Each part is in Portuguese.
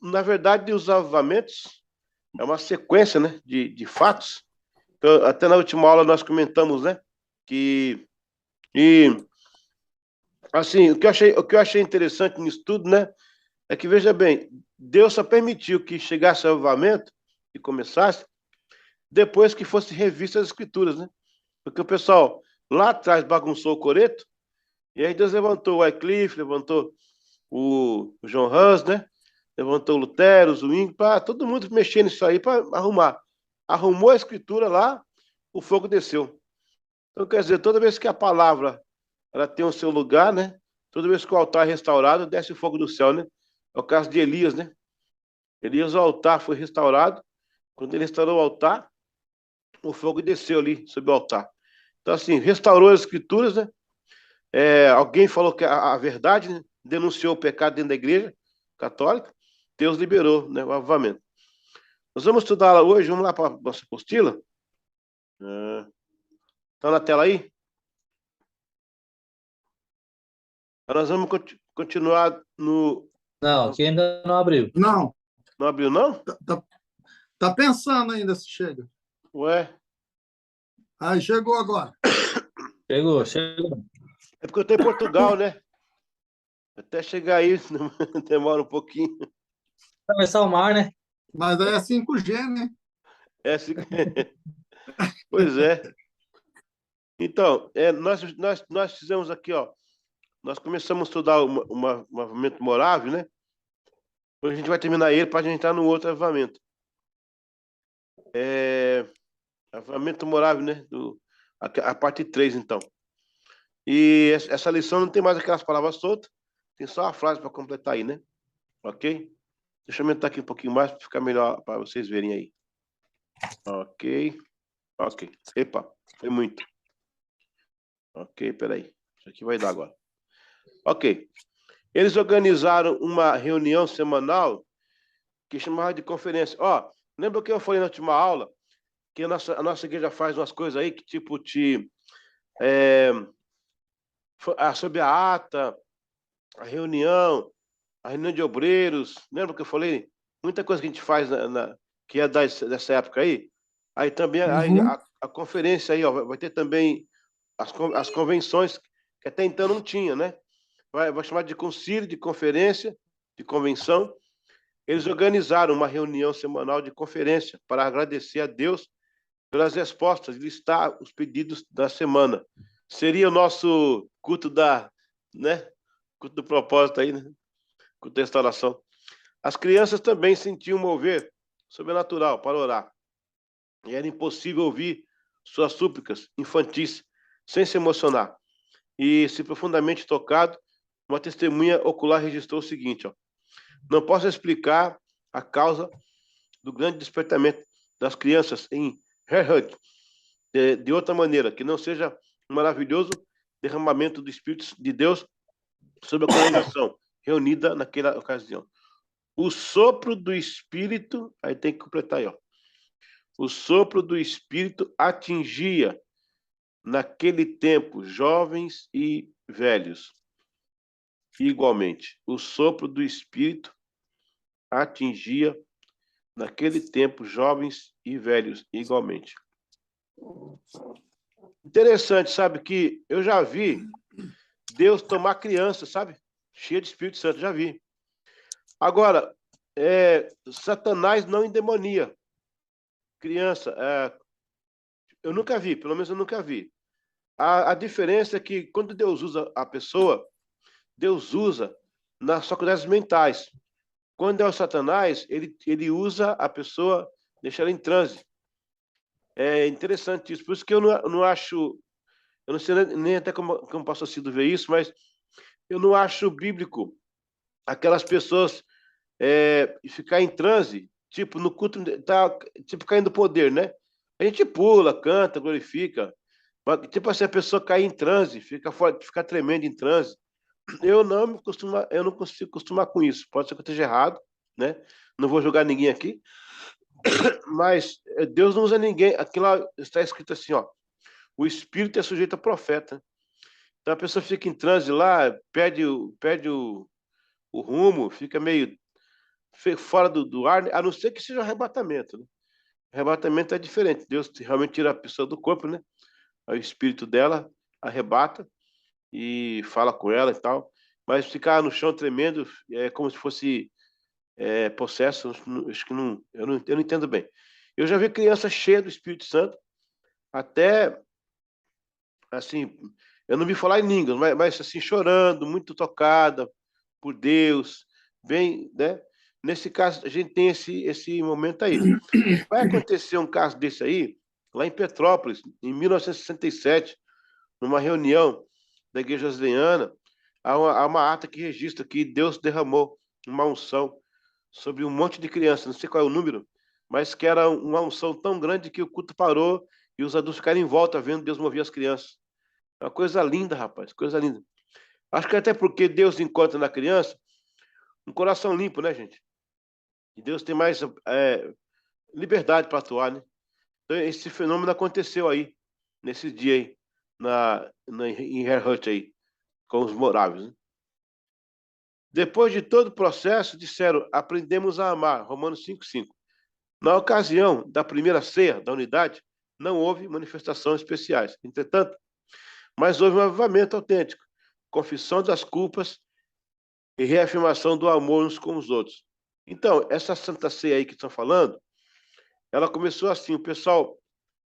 na verdade, os avivamentos é uma sequência, né, de fatos. Então, até na última aula nós comentamos, né, que e assim, o que eu achei interessante nisso tudo, né, é que veja bem, Deus só permitiu que chegasse o avivamento e começasse depois que fosse revista as escrituras, né? Porque o pessoal lá atrás bagunçou o coreto, e aí Deus levantou o Wycliffe, levantou o John Hus, né? Levantou o Lutero, o Zwingli, para todo mundo mexer nisso aí para arrumar. Arrumou a escritura lá, o fogo desceu. Então, quer dizer, toda vez que a palavra ela tem o seu lugar, né? Toda vez que o altar é restaurado, desce o fogo do céu, né? É o caso de Elias, né? Elias, o altar foi restaurado. Quando ele restaurou o altar, o fogo desceu ali sobre o altar. Então, assim, restaurou as escrituras, né? Alguém falou que a verdade, né? Denunciou o pecado dentro da igreja católica, Deus liberou, né, o avivamento. Nós vamos estudar hoje, vamos lá para a nossa apostila. Está na tela aí? Nós vamos continuar no... Não, aqui ainda não abriu. Não, Não abriu, não? tá pensando ainda se chega. Ué, Aí chegou agora. Chegou, chegou. é porque eu estou em Portugal, né? Até chegar aí, demora um pouquinho. Atravessar o mar, né? Mas aí é 5G, né? É assim... Pois é. Então, nós fizemos aqui, ó. Nós começamos a estudar o movimento morável, né? Hoje a gente vai terminar ele para a gente entrar no outro avivamento. Avivamento morável, né? A parte 3, então. E essa lição não tem mais aquelas palavras soltas, tem só a frase para completar aí, né? Ok? Deixa eu aumentar aqui um pouquinho mais para ficar melhor para vocês verem aí. Ok. Ok. Epa, foi muito. Ok, peraí. Isso aqui vai dar agora. Ok. Eles organizaram uma reunião semanal que chamava de conferência. Ó, lembra que eu falei na última aula que a nossa igreja faz umas coisas aí que tipo sobre a ata, a reunião de obreiros. Lembra que eu falei? Muita coisa que a gente faz que é dessa época aí. Aí também a conferência aí, ó, vai ter também as convenções que até então não tinha, né? Vai chamar de concílio, de conferência, de convenção. Eles organizaram uma reunião semanal de conferência para agradecer a Deus pelas respostas, listar os pedidos da semana. Seria o nosso culto né? Culto do propósito aí, né? Culto da restauração. As crianças também sentiam mover sobrenatural para orar. E era impossível ouvir suas súplicas infantis sem se emocionar. E, se profundamente tocado, uma testemunha ocular registrou o seguinte, ó: não posso explicar a causa do grande despertamento das crianças em Herhut de outra maneira, que não seja um maravilhoso derramamento do Espírito de Deus sobre a congregação reunida naquela ocasião. O sopro do Espírito, aí tem que completar aí, ó. O sopro do Espírito atingia naquele tempo jovens e velhos. Igualmente, o sopro do Espírito atingia naquele tempo jovens e velhos igualmente. Interessante, sabe, que eu já vi Deus tomar criança, sabe? Cheia de Espírito Santo, já vi. Agora, Satanás não endemonia criança. Eu nunca vi, pelo menos eu nunca vi. A diferença é que quando Deus usa a pessoa, Deus usa nas faculdades mentais. Quando é o Satanás, ele usa a pessoa, deixa ela em transe. É interessante isso. Por isso que eu não acho, eu não sei nem até como o pastor Cido vê isso, mas eu não acho bíblico aquelas pessoas ficar em transe, tipo, no culto, tá, tipo, caindo poder, né? A gente pula, canta, glorifica. Mas, tipo assim, a pessoa cair em transe, fica tremendo em transe. Eu não consigo acostumar com isso. Pode ser que eu esteja errado, né? Não vou julgar ninguém aqui, mas Deus não usa ninguém. Aqui lá está escrito assim, ó: o espírito é sujeito a profeta. Então a pessoa fica em transe lá, perde o rumo, fica meio fora do ar, a não ser que seja arrebatamento, né? Arrebatamento é diferente. Deus realmente tira a pessoa do corpo, né? Aí o espírito dela arrebata e fala com ela e tal. Mas ficar no chão tremendo é como se fosse possesso. Acho que não, eu não entendo bem. Eu já vi criança cheia do Espírito Santo, até assim, eu não vi falar em línguas, mas assim, chorando, muito tocada por Deus, bem, né? Nesse caso, a gente tem esse momento aí. Vai acontecer um caso desse aí, lá em Petrópolis, em 1967, numa reunião da Igreja Wesleyana, há uma ata que registra que Deus derramou uma unção sobre um monte de crianças, não sei qual é o número, mas que era uma unção tão grande que o culto parou e os adultos ficaram em volta vendo Deus mover as crianças. É uma coisa linda, rapaz, coisa linda. Acho que até porque Deus encontra na criança um coração limpo, né, gente? E Deus tem mais liberdade para atuar, né? Então, esse fenômeno aconteceu aí, nesse dia aí, em Herhut aí, com os moráveis, né? Depois de todo o processo, disseram, aprendemos a amar, Romanos 5:5. Na ocasião da primeira ceia da unidade, não houve manifestações especiais. Entretanto, mas houve um avivamento autêntico, confissão das culpas e reafirmação do amor uns com os outros. Então, essa Santa Ceia aí que estão falando, ela começou assim, o pessoal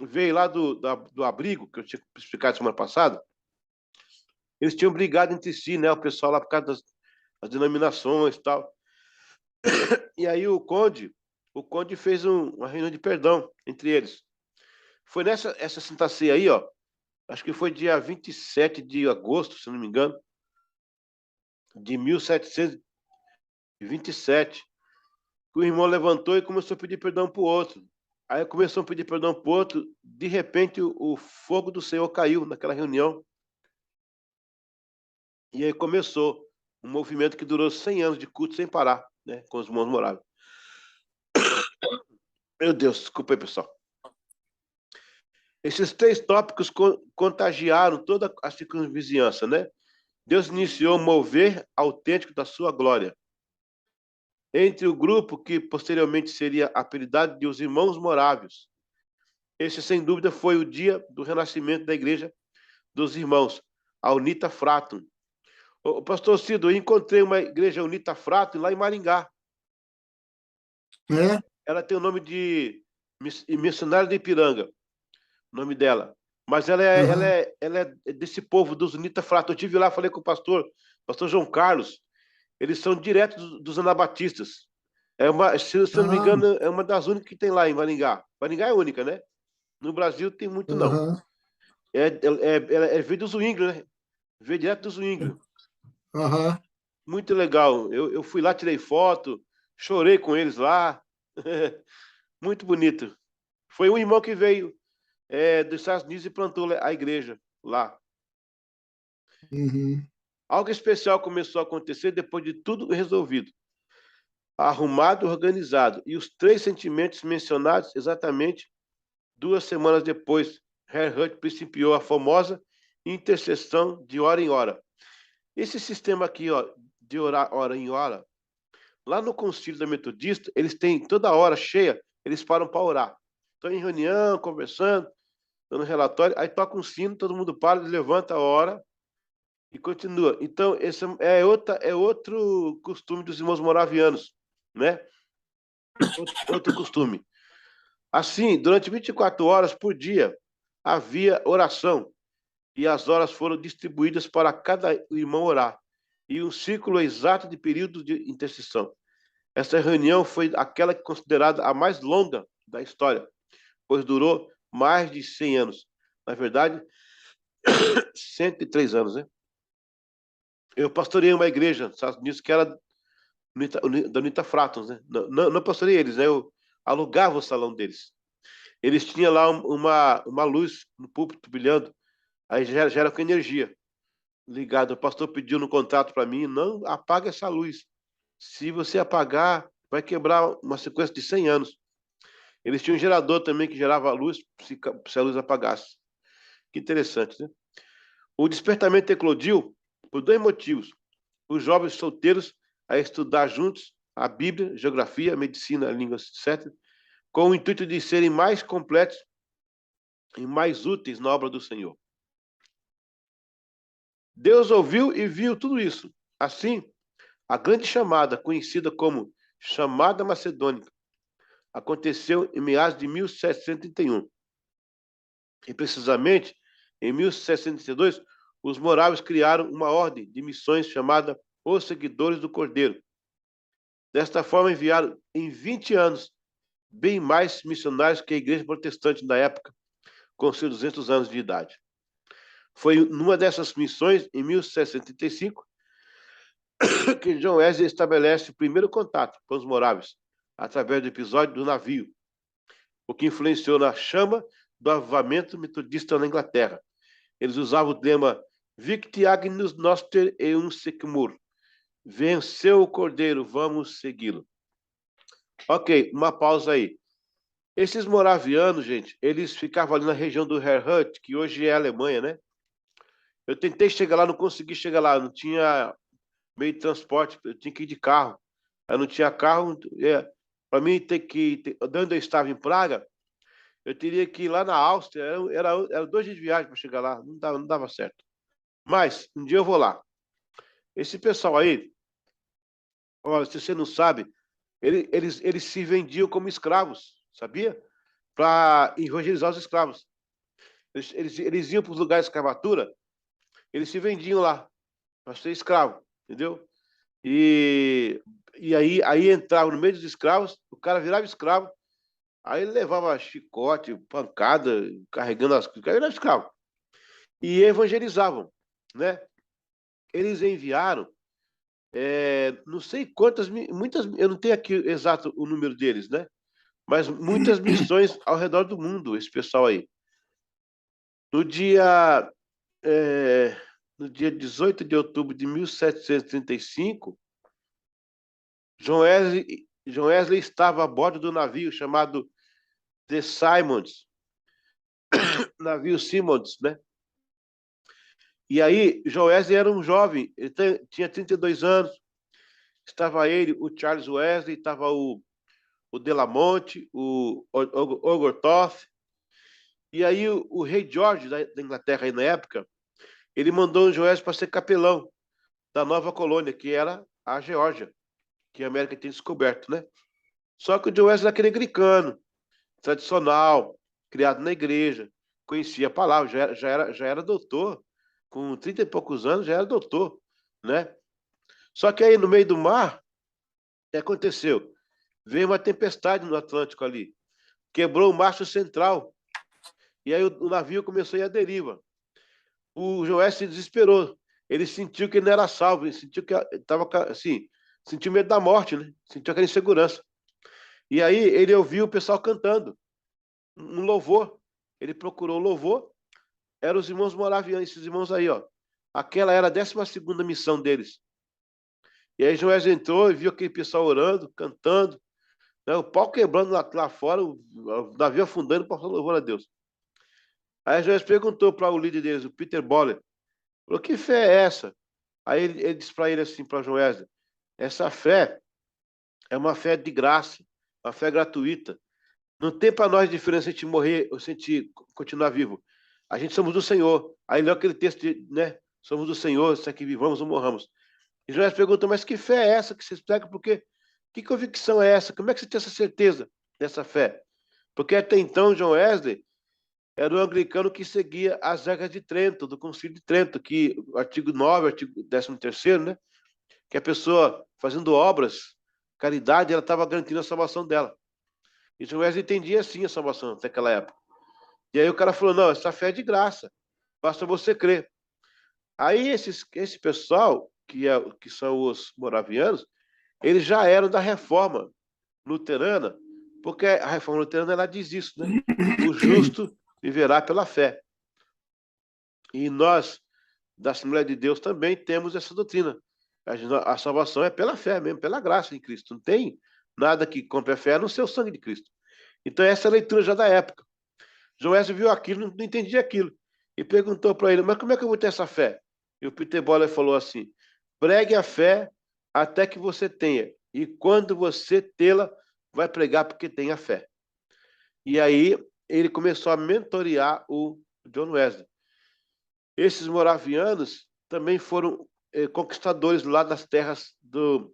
veio lá do abrigo, que eu tinha explicado semana passada, eles tinham brigado entre si, né, o pessoal lá por causa das denominações e tal. E aí o conde fez uma reunião de perdão entre eles. Foi essa Santa Ceia aí, ó, acho que foi dia 27 de agosto, se não me engano, de 1727, que o irmão levantou e começou a pedir perdão para o outro. Aí começou a pedir perdão para o outro, de repente o fogo do Senhor caiu naquela reunião. E aí começou um movimento que durou 100 anos de culto sem parar, né, com os irmãos moráveis. Meu Deus, desculpa aí, pessoal. Esses 3 tópicos contagiaram toda a circunvizinhança, né? Deus iniciou o mover autêntico da sua glória. Entre o grupo que posteriormente seria apelidado de os Irmãos Moráveis. Esse, sem dúvida, foi o dia do renascimento da Igreja dos Irmãos, a Unita Fratum. O pastor Cido, eu encontrei uma igreja Unita Fratum lá em Maringá. É? Ela tem o nome de Missionária de Ipiranga, o nome dela. Mas ela é desse povo dos Unita Fratum. Eu estive lá, falei com o pastor João Carlos. Eles são direto dos anabatistas. Se eu não me engano, é uma das únicas que tem lá em Maringá. Maringá é única, né? No Brasil tem muito, não. Veio do Zwingli, né? Veio direto do Zwingli. Muito legal. Eu fui lá, tirei foto, chorei com eles lá. Muito bonito. Foi um irmão que veio dos Estados Unidos e plantou a igreja lá. Algo especial começou a acontecer depois de tudo resolvido, arrumado e organizado. E os 3 sentimentos mencionados exatamente 2 semanas depois, Herhut principiou a famosa intercessão de hora em hora. Esse sistema aqui, ó, de orar hora em hora, lá no concílio da Metodista, eles têm toda hora cheia, eles param para orar. Estão em reunião, conversando, dando relatório, aí toca um sino, todo mundo para, levanta a hora e continua. Então, esse é outro costume dos irmãos moravianos, né? Outro costume. Assim, durante 24 horas por dia, havia oração, e as horas foram distribuídas para cada irmão orar, e um círculo exato de período de intercessão. Essa reunião foi aquela considerada a mais longa da história, pois durou mais de 100 anos. Na verdade, 103 anos, né? Eu pastoreei uma igreja nos Estados Unidos que era da Unita Fratum, né? Não pastorei eles, né? Eu alugava o salão deles. Eles tinham lá uma luz no púlpito brilhando, aí já era com energia ligada. O pastor pediu no contrato para mim, não apaga essa luz. Se você apagar, vai quebrar uma sequência de 100 anos. Eles tinham um gerador também que gerava a luz se a luz apagasse. Que interessante, né? O despertamento eclodiu por 2 motivos. Os jovens solteiros a estudar juntos a Bíblia, geografia, medicina, línguas, etc., com o intuito de serem mais completos e mais úteis na obra do Senhor. Deus ouviu e viu tudo isso. Assim, a grande chamada, conhecida como Chamada Macedônica, aconteceu em meados de 1731. E, precisamente, em 1732, os moráveis criaram uma ordem de missões chamada Os Seguidores do Cordeiro. Desta forma, enviaram em 20 anos bem mais missionários que a igreja protestante da época, com seus 200 anos de idade. Foi numa dessas missões, em 1735, que John Wesley estabelece o primeiro contato com os moráveis, através do episódio do navio, o que influenciou na chama do avivamento metodista na Inglaterra. Eles usavam o lema Victi Agnus Noster eum secmur. Venceu o cordeiro, vamos segui-lo. Ok, uma pausa aí. Esses moravianos, gente, eles ficavam ali na região do Herrhut, que hoje é a Alemanha, né? Eu tentei chegar lá, não consegui chegar lá, não tinha meio de transporte, eu tinha que ir de carro. Eu não tinha carro, para mim ter que, de onde eu estava em Praga, eu teria que ir lá na Áustria, era 2 dias de viagem para chegar lá, não dava certo. Mas, um dia eu vou lá. Esse pessoal aí, olha, se você não sabe, eles se vendiam como escravos, sabia? Para evangelizar os escravos. Eles iam para os lugares de escravatura, eles se vendiam lá para ser escravo, entendeu? E aí entrava no meio dos escravos, o cara virava escravo, aí ele levava chicote, pancada, carregando as coisas, virava escravo. E evangelizavam, né? Eles enviaram, não sei quantas, muitas, eu não tenho aqui exato o número deles, né? Mas muitas missões ao redor do mundo, esse pessoal aí. No dia 18 de outubro de 1735, John Wesley estava a bordo do navio chamado The Simons, navio Simons, né? E aí, John Wesley era um jovem, ele tinha 32 anos, estava ele, o Charles Wesley, estava o Delamonte, o Oglethorpe, e aí o rei George da Inglaterra aí na época, ele mandou o John Wesley para ser capelão da nova colônia, que era a Geórgia, que a América tinha descoberto, né? Só que o John Wesley era aquele anglicano, tradicional, criado na igreja, conhecia a palavra, já era doutor, com 30 e poucos anos já era doutor, né? Só que aí no meio do mar, o que aconteceu? Veio uma tempestade no Atlântico ali, quebrou o mastro central, e aí o navio começou a ir à deriva. O Joé se desesperou, ele sentiu que ele não era salvo, ele sentiu que estava assim, sentiu medo da morte, né? Sentiu aquela insegurança. E aí ele ouviu o pessoal cantando um louvor, ele procurou o louvor, eram os irmãos moravianos, esses irmãos aí, ó. Aquela era a 12ª missão deles. E aí Joés entrou e viu aquele pessoal orando, cantando, né? O pau quebrando lá fora, o navio afundando, passando louvor a Deus. Aí Joés perguntou para o líder deles, o Peter Boller, falou, que fé é essa? Aí ele disse para ele assim, para Joés, essa fé é uma fé de graça, uma fé gratuita. Não tem para nós diferença entre morrer ou se a gente continuar vivo. A gente somos do Senhor. Aí leu aquele texto, né? Somos do Senhor, se aqui vivamos ou morramos. E Joás pergunta, mas que fé é essa que vocês pregam? Porque que convicção é essa? Como é que você tem essa certeza dessa fé? Porque até então, John Wesley era um anglicano que seguia as regras de Trento, do Concílio de Trento, que o artigo 9, artigo 13º, né? Que a pessoa fazendo obras, caridade, ela estava garantindo a salvação dela. E John Wesley entendia assim a salvação naquela época. E aí o cara falou, não, essa fé é de graça, basta você crer. Aí esse pessoal, que são os moravianos, eles já eram da reforma luterana, porque a reforma luterana ela diz isso, né? O justo viverá pela fé. E nós, da Assembleia de Deus, também temos essa doutrina. A salvação é pela fé mesmo, pela graça em Cristo. Não tem nada que compre a fé, a não ser o sangue de Cristo. Então essa é a leitura já da época. João Wesley viu aquilo, não entendia aquilo. E perguntou para ele, mas como é que eu vou ter essa fé? E o Peter Boller falou assim, pregue a fé até que você tenha e quando você tê-la, vai pregar porque tem a fé. E aí ele começou a mentorear o John Wesley. Esses moravianos também foram conquistadores lá das terras dos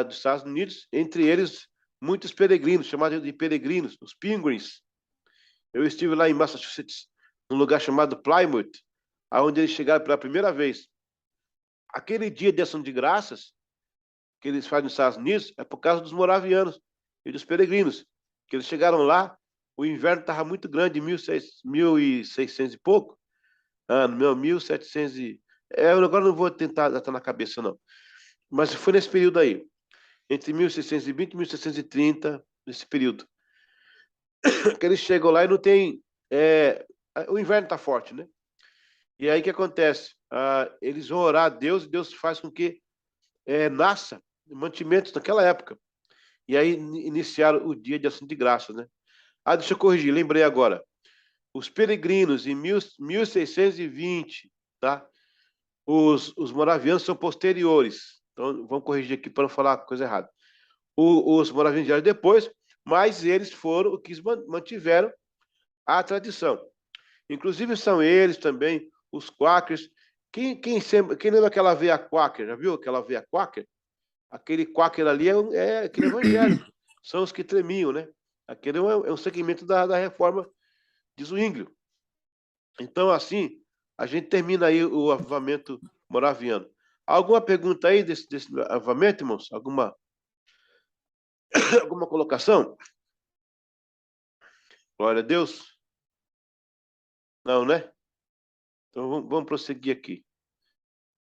Estados Unidos, entre eles muitos peregrinos, chamados de peregrinos, os Pilgrims. Eu estive lá em Massachusetts, num lugar chamado Plymouth, onde eles chegaram pela primeira vez. Aquele dia de ação de graças que eles fazem nos Estados Unidos é por causa dos moravianos e dos peregrinos, que eles chegaram lá, o inverno estava muito grande, 1600 e pouco, não, 1700 eu agora não vou tentar datar na cabeça, não. Mas foi nesse período aí, entre 1620 e 1630, nesse período. Que eles chegam lá e não tem... o inverno está forte, né? E aí o que acontece? Eles vão orar a Deus e Deus faz com que nasça mantimentos naquela época. E aí iniciaram o dia de ação de graças, né? Deixa eu corrigir, lembrei agora. Os peregrinos, em 1620, tá? Os moravianos são posteriores. Então, vamos corrigir aqui para não falar coisa errada. Os moravianos vieram depois, mas eles foram os que mantiveram a tradição. Inclusive, são eles também, os quakers. Quem lembra aquela veia quaker? Já viu aquela veia quaker? Aquele quaker ali é aquele evangélico. São os que tremiam, né? Aquele é um segmento da reforma de Zwinglio. Então, assim, a gente termina aí o avivamento moraviano. Alguma pergunta aí desse avivamento, irmãos? Alguma colocação? Glória a Deus. Não, né? Então, vamos prosseguir aqui.